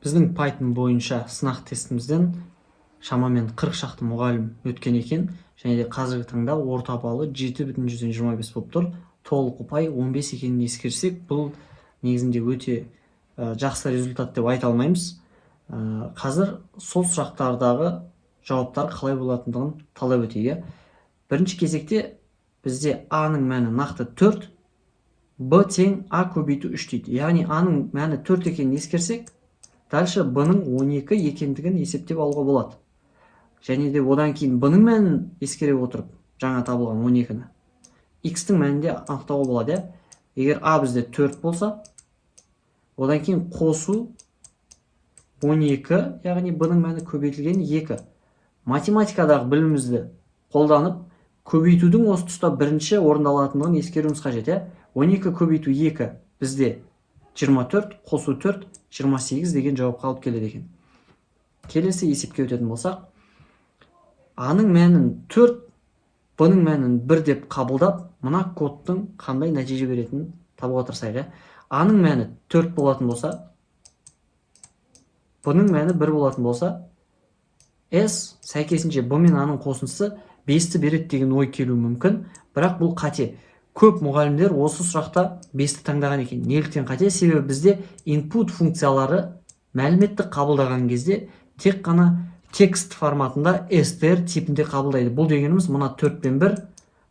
Біздің Python бойынша сынақ тестімізден шамамен 40 шақты мұғалім өткен екен, және де қазіргі таңда орта баллы 7,25 болып тұр. Толық ұпай 15 екенін ескерсек, бұл негізінде өте жақсы результат деп айта алмаймыз. Қазір сол сұрақтардағы жауаптар қалай болатындығын талдап өтейік. Бірінші кезекте бізде А-ның мәні нақты 4, Б тең А көбейту 3 дейді. Яғни А-ның мәні 4 екенін ескерсек, дальше Б-ның 12 екендігін есептеп алуға болады. Және де одан кейін Б-ның мәнін ескере отырып, жаңа табылған 12-ні X-тің мәнінде анықтауға болады. Егер А бізде 4 болса, одан кейін қосу 12, яғни Б-ның мәні көбейтілген 2. Математикадағы білімімізді қолданып, көбейтудің осы тұста бірінші орындалатындығын ескеруіміз қажет. 12 көбейту 2 бізде 24, қосу 4, 28 деген жауапқа алып келеді екен. Келесі есепке өтетін болсақ, А-ның мәнін 4, Б-ның мәнін 1 деп қабылдап, мына кодтың қандай нәтиже беретінін табуға тырысайық. А-ның мәні 4 болатын болса, Б-ның мәні 1 болатын болса, S сәйкесінше Б мен А-ның қосындысы 5-ті береді деген ой келуі мүмкін, бірақ бұл қате. Көп мұғалімдер осы сұрақта 5-ті таңдаған екен. Неліктен қате? Себебі бізде input функциялары мәліметті қабылдаған кезде тек қана текст форматында str типінде қабылдайды. Бұл дегеніміз мына 4 пен 1,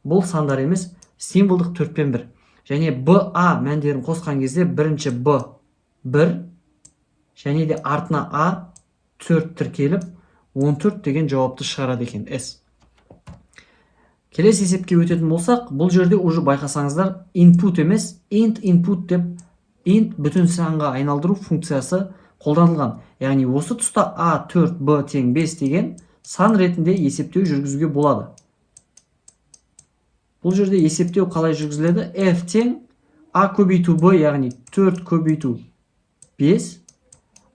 бұл сандар емес, символдық 4 пен 1. Және BA мәндерін қосқан кезде бірінші B 1, және де артына A 4 тіркеліп, 14 деген жауапты шығарады екен S. Келесі есепке өтетін болсақ, бұл жерде уже байқасаңыздар input емес, int input деп int бүтін санға айналдыру функциясы қолданылған. Яғни осы тұста A 4 B тең 5 деген сан ретінде есептеу жүргізуге болады. Бұл жерде есептеу қалай жүргізіледі? F тең A көбейту B, яғни 4 көбейту 5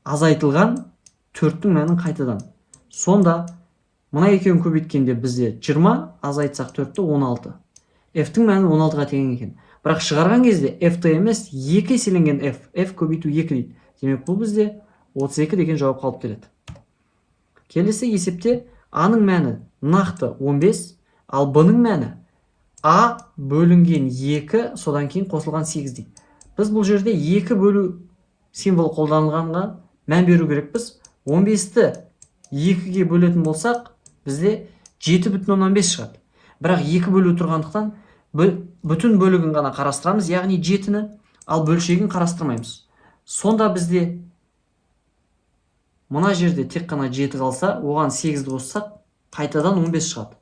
азайтылған 4-тің мәнін қайтадан. Сонда мына екеуін көбейткенде бізде 20, азайтсақ 4-ті 16. F-тің мәні 16-ға тең екен. Бірақ шығарған кезде F-ті емес, 2 еселенген F. F көбейту 2 дейді. Демек бұл бізде 32 деген жауап қалып келеді. Келесі есепте А-ның мәні нақты 15, ал Б-ның мәні А бөлінген 2, содан кейін қосылған 8 дейді. Біз бұл жерде 2 бөлу символ қолданылғанға мән беру керекпіз. 15-ті 2-ге бөлетін болсақ, бізде 7,15 шығады. Бірақ 2 бөлу тұрғандықтан бүтін бөлігін ғана қарастырамыз, яғни 7-ні, ал бөлшегін қарастырмаймыз. Сонда бізде мына жерде тек қана 7 қалса, оған 8-ді қоссақ, қайтадан 15 шығады.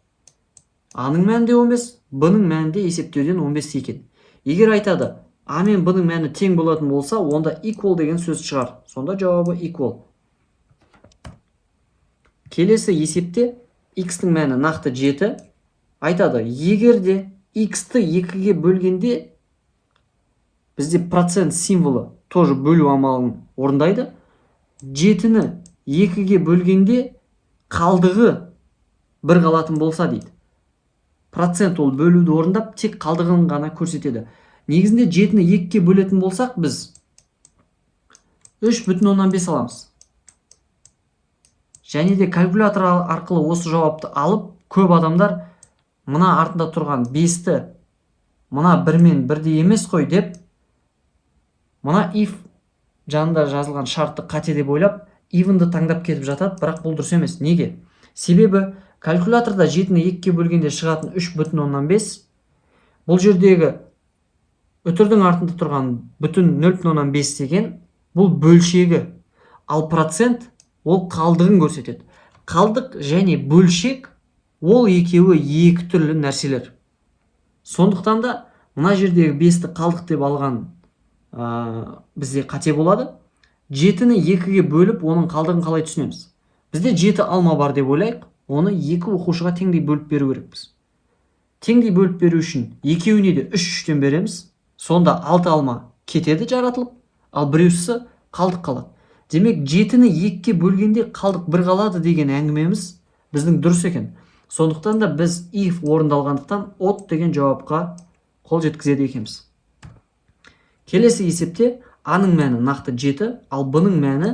А-ның мәнінде 15, Б-ның мәнінде есептеуден 15 екен. Егер айтады, А мен Б-ның мәні тең болатын болса, онда equal деген сөз шығар. Сонда жауабы equal. Келесі есепте X-тің мәні нақты 7. Айтады, егер де X-ті 2-ге бөлгенде бізде процент символы тоже бөлу амалын орындайды. 7-ні 2-ге бөлгенде қалдығы 1 қалатын болса дейді. Процент ол бөлуді орындап, тек қалдығын ғана көрсетеді. Негізінде 7-ні 2-ге бөлетін болсақ, біз 3,15 аламыз. Және де калькулятор арқылы осы жауапты алып, көп адамдар мына артында тұрған 5-ті мына 1-мен бірдей емес қой деп, мына if жанында жазылған шартты қате деп ойлап, even'ді таңдап кетіп жатады, бірақ бұл дұрыс емес. Неге? Себебі калькуляторда 7-ні 2-ге бөлгенде шығатын 3,15, бұл жердегі үтірдің артында тұрған бүтін 0,5 деген бұл бөлшегі, ал процент ол қалдығын көрсетеді. Қалдық және бөлшек ол екеуі екі түрлі нәрселер. Сондықтан да мына жердегі 5-ті қалдық деп алған бізде қате болады. 7-ні 2-ге бөліп, оның қалдығын қалай түсінеміз? Бізде 7 алма бар деп ойлайық, оны 2 оқушыға теңдей бөліп беру керекпіз. Теңдей бөліп беру үшін екеуіне де 3-3-тен береміз. Сонда 6 алма кетеді жаратылып, ал біреусі қалдық қалады. Демек 7-ні 2-ге бөлгенде қалдық 1 қалады деген әңгімеміз біздің дұрыс екен. Сондықтан да біз if орындалғандықтан от деген жауапқа қол жеткізеді екенбіз. Келесі есепте А-ның мәні нақты 7, ал Б-ның мәні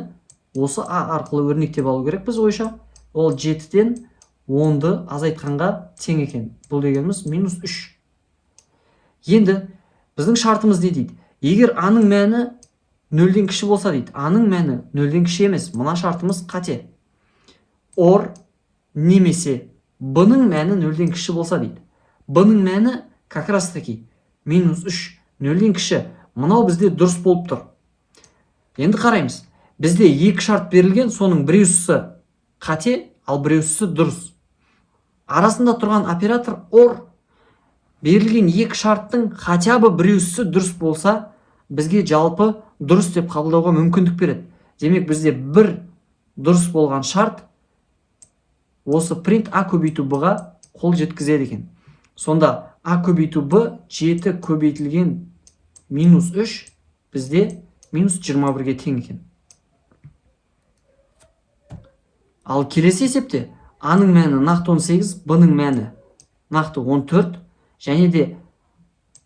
осы а арқылы өрнектеп алу керек біз ойша. Ол 7-ден 10-ды азайтқанға тең екен. Бұл дегеніміз -3. Енді біздің шартымыз не дейді? Егер аның мәні 0-ден кіші болса дейді. Аның мәні 0-ден кіші емес. Мына шартымыз қате. Or немесе b-ның мәні 0-ден кіші болса дейді. B-ның мәні как раз таки -3, 0-ден кіші. Мынау бізде дұрыс болып тұр. Енді қараймыз. Бізде екі шарт берілген, соның біреусі қате, ал біреусі дұрыс. Арасында тұрған оператор or берілген екі шарттың хотя бы біреусі дұрыс болса, бізге жалпы дұрыс деп қабылдауға мүмкіндік береді. Демек бізде бір дұрыс болған шарт осы print a көбейту b-ға қол жеткізеді екен. Сонда a көбейту b 7 көбейтілген -3 бізде -21-ге тең екен. Ал келесі есепте a-ның мәні нақты 18, b-ның мәні нақты 14 және де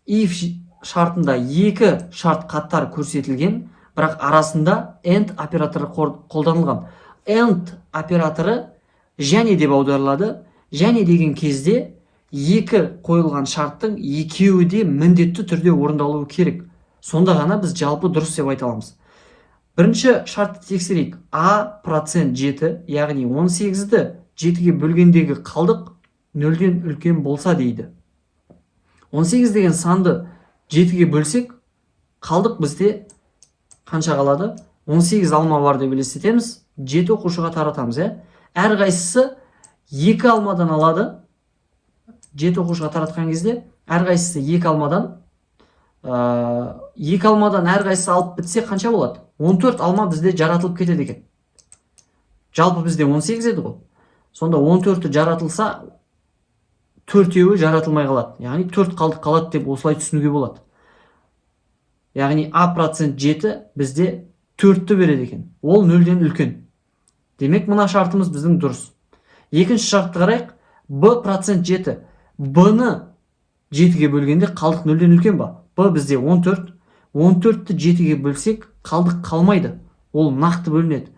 if шартында екі шарт қаттар көрсетілген, бірақ арасында and операторы қолданылған. And операторы және деп аударылады. Және деген кезде екі қойылған шарттың екеуі де міндетті түрде орындалуы керек. Сонда ғана біз жалпы дұрыс деп айта аламыз. Бірінші шартты тексерейік. a % 7, яғни 18-ді 7-ге бөлгендегі қалдық 0-ден үлкен болса дейді. 18 деген санды 7-ге бөлсек, қалдық бізде қанша қалады? 18 алма бар деп елестетеміз. 7 оқушыға таратамыз. Әр қайсысы 2 алмадан алады. 7 оқушыға таратқан кезде әр қайсысы 2 алмадан 2 алмадан әр қайсысы алып бітсе қанша болады? 14 алма бізде жаратылып кетеді екен. Жалпы бізде 18 еді ғой. Сонда 14-ті жаратылса 4-еуі жаратылмай қалады. Яғни 4 қалдық қалады деп осылай түсінуге болады. Яғни a % 7 бізде 4-ті береді екен. Ол 0-ден үлкен. Демек мына шартымыз біздің дұрыс. Екінші шартты қарайық. b % 7. b-ны 7-ге бөлгенде қалдық 0-ден үлкен ба? b бізде 14. 14-ті 7-ге бөлсек қалдық қалмайды. Ол нақты бөлінеді.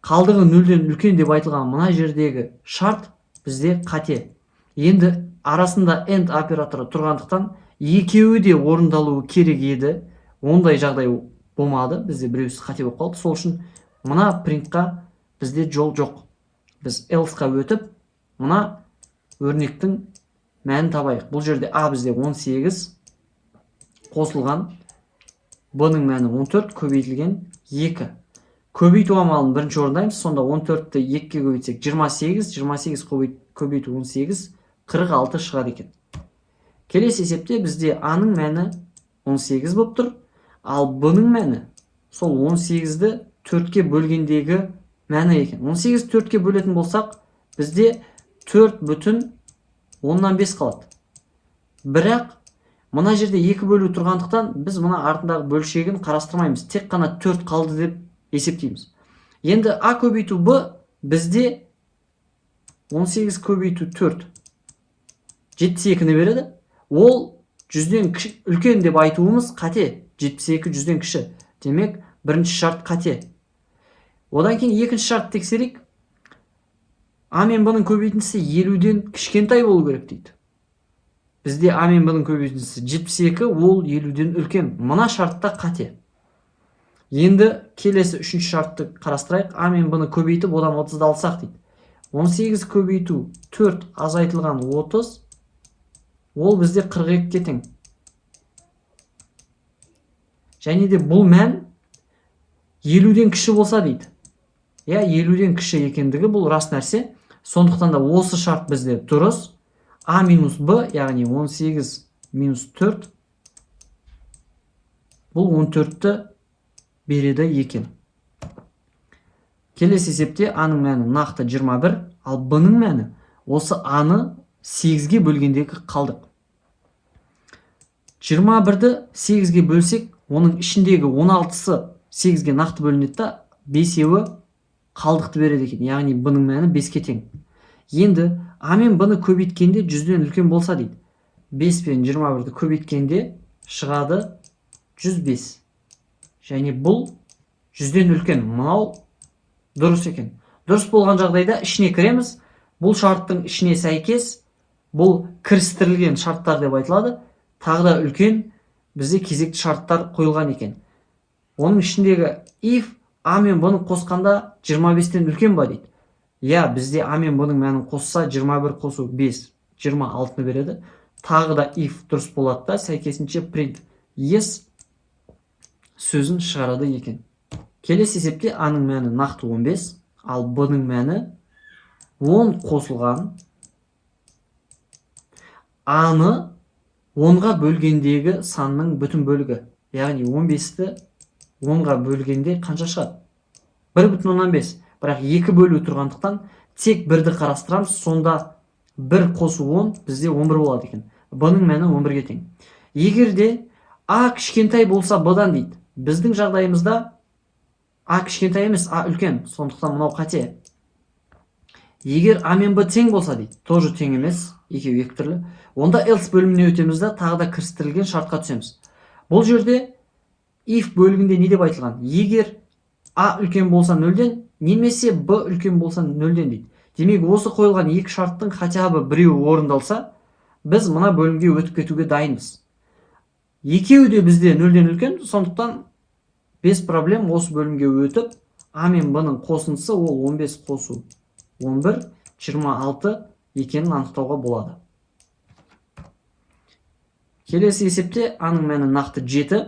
Қалдығы 0-ден үлкен деп айтылған мына жердегі шарт бізде қате. Енді арасында and операторы тұрғандықтан екеуі де орындалуы керек еді. Ондай жағдай болмады. Бізде біреусі қате болып қалды. Сол үшін мына printқа бізде жол жоқ. Біз else-қа өтіп, мына өрнектің мәнін табайық. Бұл жерде a бізде 18 қосылған, b-ның мәні 14 көбейтілген 2. Көбейту амалын бірінші орындаймыз. Сонда 14-ті 2-ге көбейтсек 28, 28 көбейту 18, 46 шығады екен. Келесі есепте бізде a-ның мәні 18 болып тұр, ал b-ның мәні сол 18-ді 4-ке бөлгендегі мәні екен. 18 4-ке бөлетін болсақ, бізде 4,5 қалады. Бірақ мына жерде 2 бөлу тұрғандықтан біз мына артындағы бөлшегін қарастырмаймыз. Тек қана 4 қалды деп есептейміз. Енді a көбейту b бізде 18 көбейту 4 72-ні береді. Ол 100-ден үлкен деп айтуымыз қате. 72 100-ден кіші. Демек, бірінші шарт қате. Одан кейін екінші шарт тексерейік. a мен b-ның көбейтіндісі 50-ден кішкентай болу керек дейді. Бізде a мен b-ның көбейтіндісі 72, ол 50-ден үлкен. Мына шартта қате. Енді келесі үшінші шартты қарастырайық. a мен b-ны көбейтіп, одан 30-ды алсақ дейді. 18 көбейту 4 азайтылған 30, ол бізде 42-ке тең. Және де бұл мән 50-ден кіші болса дейді. 50-ден кіші екендігі бұл рас нәрсе. Сондықтан да осы шарт бізде дұрыс. a минус b, яғни 18 минус 4, бұл 14-ті береді екен. Келесі есепте a-ның мәні нақты 21, ал b-ның мәні осы a-ны 8-ге бөлгендегі қалдық. 21-ді 8-ге бөлсек, оның ішіндегі 16-сы 8-ге нақты бөлінеді, 5-еуі қалдықты береді екен. Яғни b-ның мәні 5-ке тең. Енді a мен b-ны көбейткенде 100-ден үлкен болса дейді. 5 пен 21-ді көбейткенде шығады 105. Және бұл 100-ден үлкен. Мынау дұрыс екен. Дұрыс болған жағдайда ішіне кіреміз. Бұл шарттың ішіне сәйкес бұл кірістірілген шарттар деп айтылады. Тағы да үлкен бізде кезекті шарттар қойылған екен. Оның ішіндегі if а мен б-ны қосқанда 25-тен үлкен ба дейді. Иә, бізде а мен б-ның мәнін қосса 21 қосу 5, 26-ны береді. Тағы да if дұрыс болады да, сәйкесінше print yes сөзін шығарады екен. Келесі есепте а-ның мәні нақты 15, ал б-ның мәні 10 қосылған а-ны 10-ға бөлгендегі санның бүтін бөлігі. Яғни 15-ті 10-ға бөлгенде қанша шығады? 1,5. Бірақ 2 бөлу тұрғандықтан тек 1-ді қарастырамыз, сонда 1 қосу 10 бізде 11 болады екен. Б-ның мәні 11-ге тең. Егер де а кішкентай болса б-дан дейді. Біздің жағдайымызда а кішкентай емес, а үлкен. Сондықтан мынау қате. Егер а мен б тең болса дейді, тоже тең емес, екеуі екі түрлі. Онда else бөліміне өтеміз да тағы да кірістірілген шартқа түсеміз. Бұл жерде if бөлігінде не деп айтылған? Егер а үлкен болса 0-ден, немесе б үлкен болса 0-ден дейді. Демек, осы қойылған екі шарттың хотя бы біреуі орындалса, біз мына бөлімге өтіп кетуге дайынбыз. Екеуі де бізде 0-ден үлкен, сондықтан без проблем осы бөлімге өтіп, а мен б-ның қосындысы ол 15 қосу 11, 26 екенін анықтауға болады. Келесі есепте а-ның мәні нақты 7,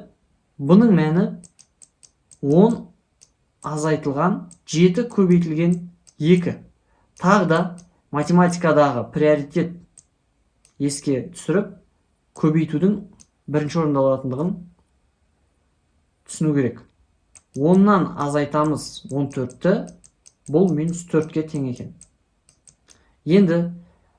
б-ның мәні 10 азайтылған 7 көбейтілген 2. Тағы да математикадағы приоритет еске түсіріп, көбейтудің бірінші орындалатындығын түсіну керек. 10-нан азайтамыз 14-ті, бұл минус 4-ке тең екен. Енді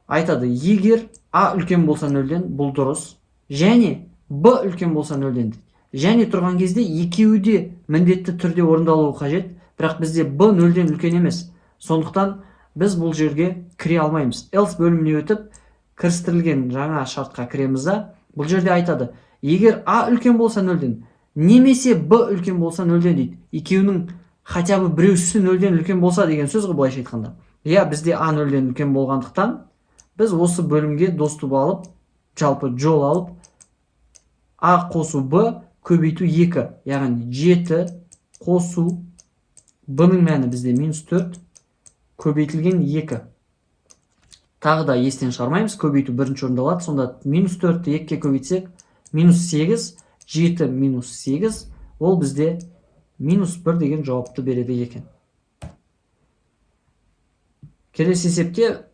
айтады, егер а үлкен болса 0-ден, бұл дұрыс, және б үлкен болса 0-ден дейді. Және тұрған кезде екеуі де міндетті түрде орындалуы қажет, бірақ бізде б 0-ден үлкен емес. Сондықтан біз бұл жерге кіре алмаймыз. Else бөліміне өтіп, кірістірілген жаңа шартқа кіреміз да, бұл жерде айтады, егер а үлкен болса 0-ден, немесе б үлкен болса 0-ден дейді. Екеуінің хотя бы біреусі 0-ден үлкен болса деген сөз ғой былайша айтқанда. Иә, бізде а 0-ден үлкен болғандықтан, біз осы бөлімге доступ алып, жалпы жол алып, а қосу б көбейту 2, яғни 7 қосу б-ның мәні бізде минус 4 көбейтілген 2. Тағы да естен шығармаймыз, көбейту бірінші орындалады, сонда минус 4-ті 2-ке көбейтсек, минус 8, 7 минус 8, ол бізде минус 1 деген жауапты береді екен. Келесі есепте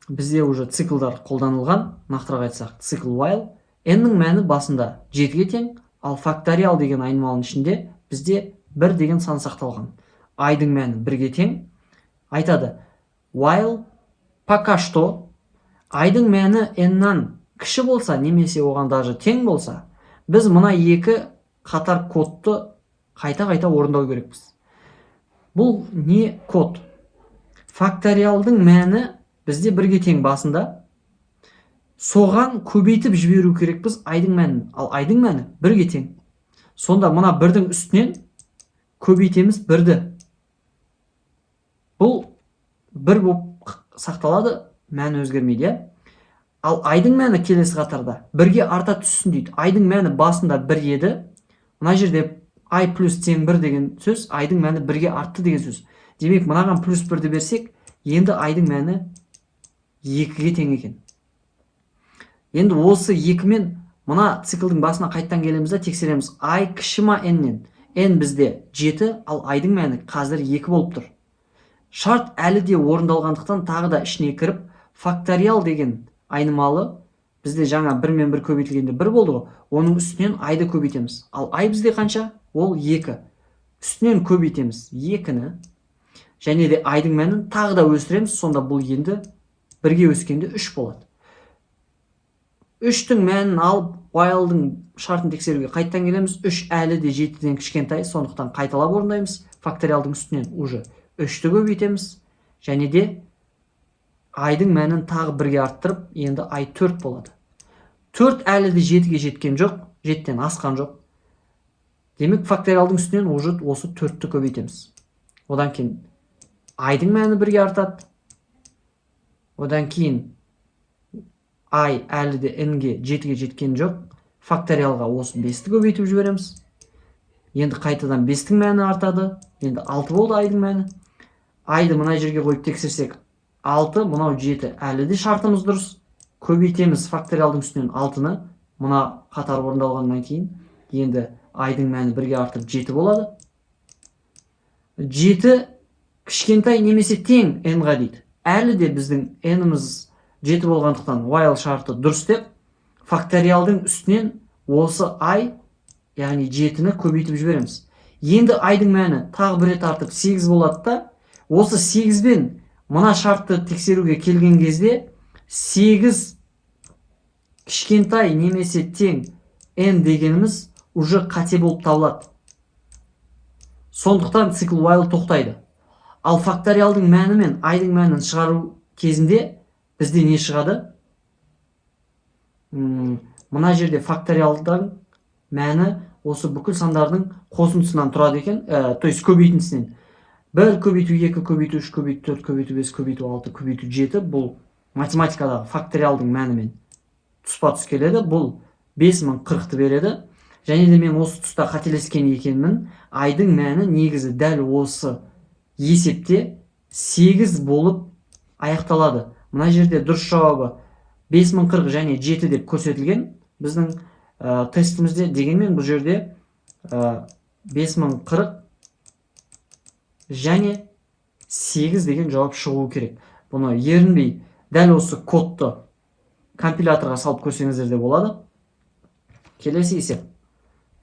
бізде уже циклдар қолданылған, нақтырақ айтсақ, цикл while. n-ның мәні басында 7-ге тең, ал факториал деген айнымалының ішінде бізде 1 деген сан сақталған. I-дің мәні 1-ге тең. Айтады, while пока что I-дің мәні n-нан кіші болса, немесе оған даже тең болса, біз мына екі қатар кодты қайта-қайта орындау керекпіз. Бұл не код? Факториалдың мәні бізде 1-ге тең басында, соған көбейтіп жіберу керекпіз I-дің мәнін, ал I-дің мәні 1-ге тең. Сонда мына 1-дің үстінен көбейтеміз 1-ді. Бұл 1 болып сақталады, мәні өзгермейді. Ал I-дің мәні келесі қатарда 1-ге арта түссін дейді. I-дің мәні басында 1 еді. Мына жерде I плюс тең 1 деген сөз, I-дің мәні 1-ге артты деген сөз. Демек, мынаған плюс 1-ді берсек, енді I-дің мәні 2-ге тең екен. Енді осы 2-мен мына циклдың басына қайттан келеміз де тексереміз. I кіші ма n-нен? N бізде 7, ал I-дің мәні қазір 2 болып тұр. Шарт әлі де орындалғандықтан тағы да ішіне кіріп, факториал деген айнымалы бізде жаңа 1 мен 1 көбейтілгенде 1 болды ғой, оның үстінен I-ды көбейтеміз. Ал I бізде қанша? Ол 2. Үстінен көбейтеміз 2-ні. Және де I-дің мәнін тағы да өсіреміз, сонда бұл енді 1-ге өскенде 3 болады. 3-тің мәнін алып, while'дың шартын тексеруге қайттан келеміз. 3 әлі де 7-ден кішкентай, сондықтан қайталап орындаймыз. Факториалдың үстінен уже 3-ті көбейтеміз. Және де I-дің мәнін тағы 1-ге арттырып, енді I 4 болады. 4 әлі де 7-ге жеткен жоқ, 7-ден асқан жоқ. Демек, факториалдың үстінен уже осы 4-ті көбейтеміз. Одан кейін айдың мәні 1-ге артады. Одан кейін ай әлі де n-ге 7-ге жеткен жоқ. Факториалға осы 5-ті көбейтіп жібереміз. Енді қайтадан 5-тің мәні артады. Енді 6 болды айдың мәні. Айды мына жерге қойып тексерсек 6, мынау 7. Әлі де шартымыз дұрыс. Көбейтеміз факториалдың үстінен 6-ны. Мына қатар орындалғаннан кейін енді айдың мәні 1-ге артып 7 болады. 7 кішкентай немесе тең n-ға дейді. Әлі де біздің n-іміз 7 болғандықтан while шарты дұрыс деп факториалдың үстінен осы ай, яғни 7-ні көбейтіп жібереміз. Енді айдың мәні тағы бір рет артып 8 болады да, осы 8-бен мына шартты тексеруге келген кезде 8 кішкентай немесе тең n дегеніміз уже қате болып табылады. Сондықтан цикл while тоқтайды. Ал факториалдың мәні мен айдың мәнін шығару кезінде бізде не шығады? Мына жерде факториалдың мәні осы бүкіл сандардың қосындысынан тұрады екен, то есть көбейтіндісінен. 1 көбейту 2 көбейту 3 көбейту 4 көбейту 5 көбейту 6 көбейту 7 бұл математикадағы факториалдың мәнімен тұспа-тұс келеді. Бұл 5040-ты береді. Және де мен осы тұста қателескен екенмін. Айдың мәні негізі дәл осы есепте 8 болып аяқталады. Мына жерде дұрыс жауабы 5040 және 7 деп көрсетілген біздің тестімізде. Дегенмен бұл жерде 5040 және 8 деген жауап шығуы керек. Бұны ерінбей дәл осы кодты компиляторға салып көрсеңіздер де болады. Келесі есеп.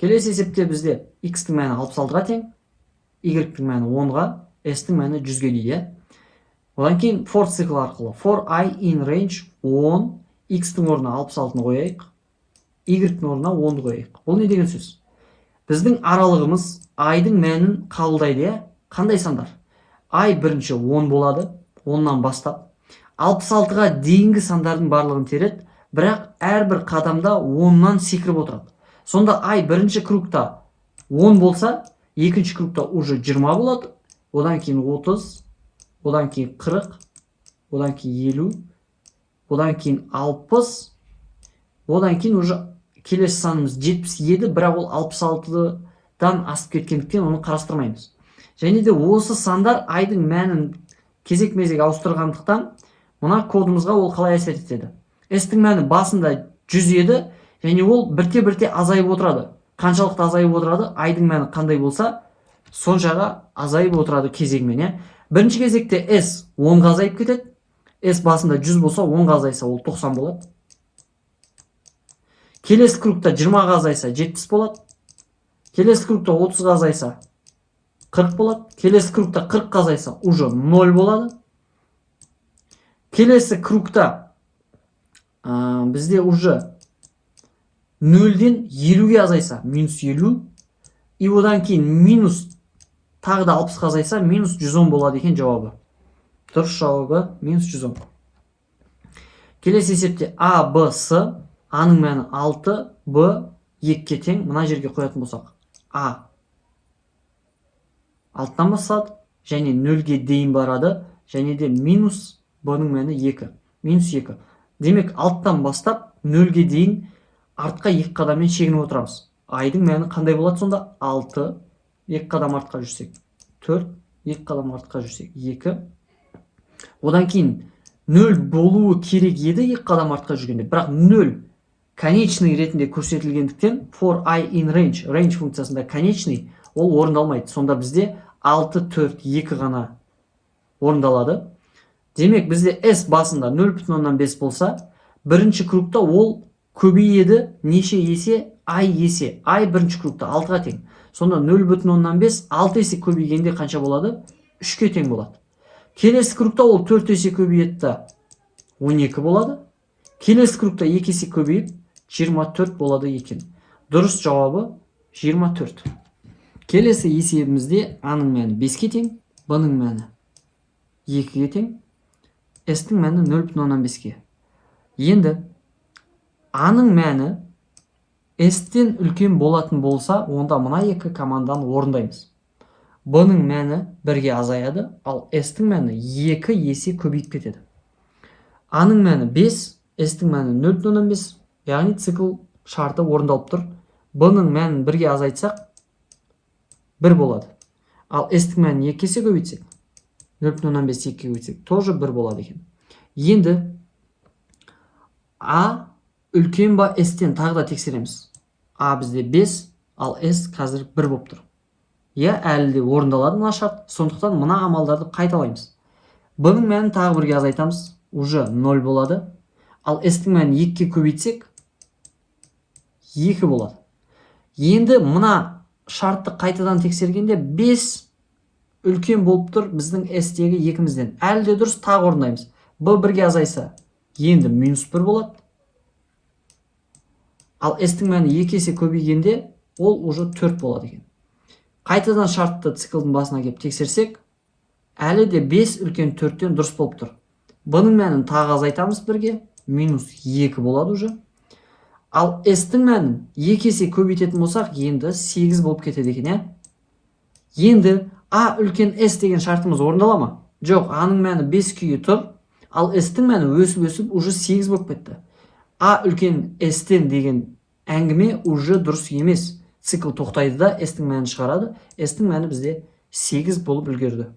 Келесі есепте бізде x-тің мәні 66-ға тең, y-тің мәні 10-ға, s-тің мәні 100-ге дейді. Одан кейін for цикл арқылы for I in range 10, x-тің орнына 66-ны қояйық, y-тің орнына 10-ды қояйық. Бұл не деген сөз? Біздің аралығымыз айдың мәнін қабылдайды. Қандай сандар? Ай бірінші 10 болады, 10-нан бастап 66-ға дейінгі сандардың барлығын тереді, бірақ әрбір қадамда 10-нан секіріп отырады. Сонда ай бірінші кругта 10 болса, екінші кругта уже 20 болады, одан кейін 30, одан кейін 40, одан кейін 50, одан кейін 60, одан кейін уже келесі санымыз 77, бірақ ол 66-дан асып кеткендіктен оны қарастырмаймыз. Және де осы сандар айдың мәнін кезек-мезек ауыстырғандықтан мына кодымызға ол қалай әсер етеді? S-тің мәні басында 100 еді, және ол бірте-бірте азайып отырады. Қаншалықты азайып отырады? Айдың мәні қандай болса, соншаға азайып отырады кезегімен. Бірінші кезекте S 10-ға азайып кетеді. S басында 100 болса, 10-ға азайса ол 90 болады. Келесі кругта 20-ға азайса 70 болады. Келесі кругта 30-ға азайса 40 болады. Келесі кругта 40-ға азайса уже 0 болады. Келесі кругта бізде уже 0-ден 50-ге азайса минус 50. И одан кейін минус тағы да 60-ға азайса минус 110 болады екен жауабы. Дұрыс жауабы минус 110. Келесі есепте А, Б, С. А-ның мәні 6, Б 2-ге тең. Мына жерге қоятын болсақ, А 6-тан бастады және 0-ге дейін барады, және де минус Б-ның мәні 2, минус 2. Демек 6-тан бастап 0-ге дейін артқа 2 қадаммен шегініп отырамыз. Айдың мәні қандай болады сонда? 6, 2 қадам артқа жүрсек 4, 2 қадам артқа жүрсек 2. Одан кейін 0 болуы керек еді 2 қадам артқа жүргенде, бірақ 0 конечный ретінде көрсетілгендіктен for I in range, range функциясында конечный ол орындалмайды. Сонда бізде 6, 4, 2 ғана орындалады. Демек бізде S басында 0,5 болса, бірінші кругта ол көбейеді неше есе? I есе. I бірінші кругта 6-ға тең. Сонда 0,5 6 есе көбейгенде қанша болады? 3-ке тең болады. Келесі кругта ол 4 есе көбейеді, 12 болады. Келесі кругта 2 есе көбейіп 24 болады екен. Дұрыс жауабы 24. Келесі есебімізде А-ның мәні 5-ке тең, Б-ның мәні 2-ге тең, S-тің мәні 0,5-ге. Енді А-ның мәні S-тен үлкен болатын болса, онда мына екі команданы орындаймыз. b-ның мәні 1-ге азаяды, ал s-тің мәні 2 есе көбейіп кетеді. a-ның мәні 5, s-тің мәні 0,5, яғни цикл шарты орындалып тұр. b-ның мәнін 1-ге азайтсақ 1 болады. Ал s-тің мәнін 2 есе көбейтсек, 0,5 2-ге көбейтсек, тоже 1 болады екен. Енді a үлкен ба s-тен тағы да тексереміз. a бізде 5, ал s қазір 1 болып тұр. Әлі де орындалады мына шарт. Сондықтан мына амалдарды қайталаймыз. b-ның мәнін тағы 1-ге азайтамыз, уже 0 болады. Ал s-тің мәнін 2-ге көбейтсек 2 болады. Енді мына шартты қайтадан тексергенде 5 үлкен болып тұр біздің s-тегі 2-мізден. Әлі де дұрыс, тағы орындаймыз. b 1-ге азайса, енді -1 болады. Ал s-тің мәні 2 есе көбейгенде ол уже 4 болады екен. Қайтадан шартты циклдың басына келіп тексерсек, әлі де 5 үлкен 4-тен дұрыс болып тұр. b-ның мәнін тағы азайтамыз 1-ге, -2 болады уже. Ал s-тің мәнін 2 есе көбейтетін болсақ, енді 8 болып кетеді екен. Енді a үлкен s деген шартымыз орындала ма? Жоқ, a-ның мәні 5 күйі тұр, ал s-тің мәні өсіп уже 8 болып кетті. a үлкен s-тен деген әңгіме уже дұрыс емес. Цикл тоқтайды да s-тің мәнін шығарады. S-тің мәні бізде 8 болып үлгерді.